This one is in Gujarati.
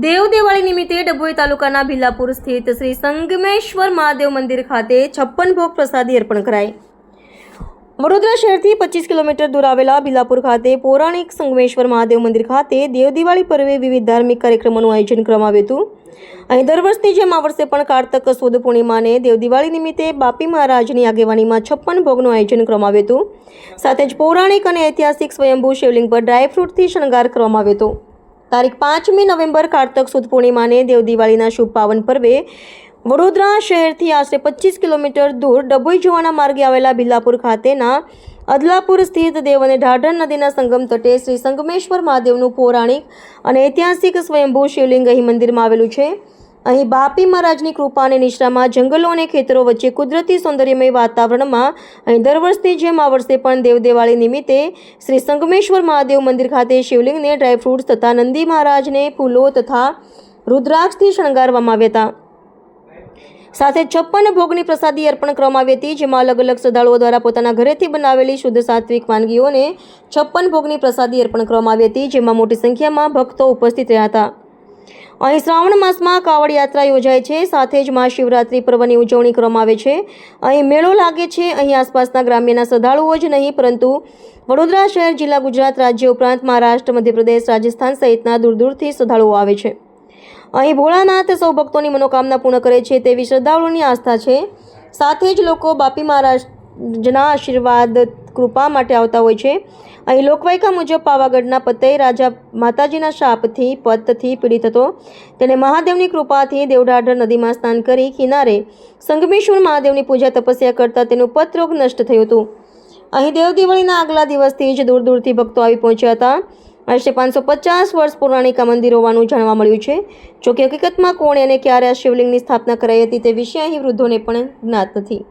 દેવ દિવાળી નિમિત્તે ડભોઈ તાલુકાના ભીલાપુર સ્થિત શ્રી સંગમેશ્વર મહાદેવ મંદિર ખાતે 56 ભોગ પ્રસાદી અર્પણ કરાઈ। વડોદરા શહેરથી 25 કિલોમીટર દૂર આવેલા ભીલાપુર ખાતે પૌરાણિક સંગમેશ્વર મહાદેવ મંદિર ખાતે દેવ દિવાળી પર્વે વિવિધ ધાર્મિક કાર્યક્રમોનું આયોજન કરવામાં આવ્યું હતું। અહીં દર વર્ષની જેમ આ વર્ષે પણ કારતક સુદ પૂર્ણિમાને દેવ દિવાળી નિમિત્તે બાપી મહારાજની આગેવાનીમાં 56 ભોગનું આયોજન કરવામાં આવ્યું હતું। સાથે જ પૌરાણિક અને ઐતિહાસિક સ્વયંભૂ શિવલિંગ પર ડ્રાયફ્રૂટથી શણગાર કરવામાં આવ્યો હતો। તારીખ 5મી નવેમ્બર કારતક સુદ પૂર્ણિમાને દેવ દિવાળીના શુભ પાવન પર્વે વડોદરા શહેરથી આશરે 25 કિલોમીટર દૂર ડભોઈ જવાના માર્ગે આવેલા ભીલાપુર ખાતેના અદલાપુર સ્થિત દેવ અને ઢાઢર નદીના સંગમ તટે શ્રી સંગમેશ્વર મહાદેવનું પૌરાણિક અને ઐતિહાસિક સ્વયંભૂ શિવલિંગ અહીં મંદિરમાં આવેલું છે। અહીં બાપી મહારાજની કૃપા અને નિશ્રામાં જંગલો અને ખેતરો વચ્ચે કુદરતી સૌંદર્યમય વાતાવરણમાં અહીં દર વર્ષની જેમ આ વર્ષે પણ દેવ દિવાળી નિમિત્તે શ્રી સંગમેશ્વર મહાદેવ મંદિર ખાતે શિવલિંગને ડ્રાયફ્રૂટ્સ તથા નંદી મહારાજને ફૂલો તથા રુદ્રાક્ષથી શણગારવામાં આવ્યા હતા। સાથે 56 ભોગની પ્રસાદી અર્પણ કરવામાં આવી હતી, જેમાં અલગ અલગ શ્રદ્ધાળુઓ દ્વારા પોતાના ઘરેથી બનાવેલી શુદ્ધ સાત્વિક વાનગીઓને 56 ભોગની પ્રસાદી અર્પણ કરવામાં આવી હતી, જેમાં મોટી સંખ્યામાં ભક્તો ઉપસ્થિત રહ્યા હતા। અહીં શ્રાવણ માસમાં કાવડ યાત્રા યોજાય છે, સાથે જ મહાશિવરાત્રિ પર્વની ઉજવણી કરવામાં આવે છે। અહીં મેળો લાગે છે। અહીં આસપાસના ગ્રામ્યના શ્રદ્ધાળુઓ જ નહીં પરંતુ વડોદરા શહેર, જિલ્લા, ગુજરાત રાજ્ય ઉપરાંત મહારાષ્ટ્ર, મધ્યપ્રદેશ, રાજસ્થાન સહિતના દૂર દૂરથી શ્રદ્ધાળુઓ આવે છે। અહીં ભોળાનાથ સૌ ભક્તોની મનોકામના પૂર્ણ કરે છે તેવી શ્રદ્ધાળુઓની આસ્થા છે। સાથે જ લોકો બાપી મહારાજના આશીર્વાદ કૃપા માટે આવતા હોય છે। અહીં લોકવાયકા મુજબ પાવાગઢના પતઈ રાજા માતાજીના શાપથી પતથી પીડિત હતો, તેને મહાદેવની કૃપાથી દેવઢાઢર નદીમાં સ્નાન કરી કિનારે સંગમેશ્વર મહાદેવની પૂજા તપસ્યા કરતા તેનું પતરોગ નષ્ટ થયું હતું। અહીં દેવ દિવાળીના આગલા દિવસથી જ દૂર દૂરથી ભક્તો આવી પહોંચ્યા હતા। આશરે 550 વર્ષ પૌરાણિક આ મંદિર હોવાનું જાણવા મળ્યું છે। જોકે હકીકતમાં કોણે અને ક્યારે આ શિવલિંગની સ્થાપના કરાઈ હતી તે વિશે અહીં વૃદ્ધોને પણ જ્ઞાત નથી।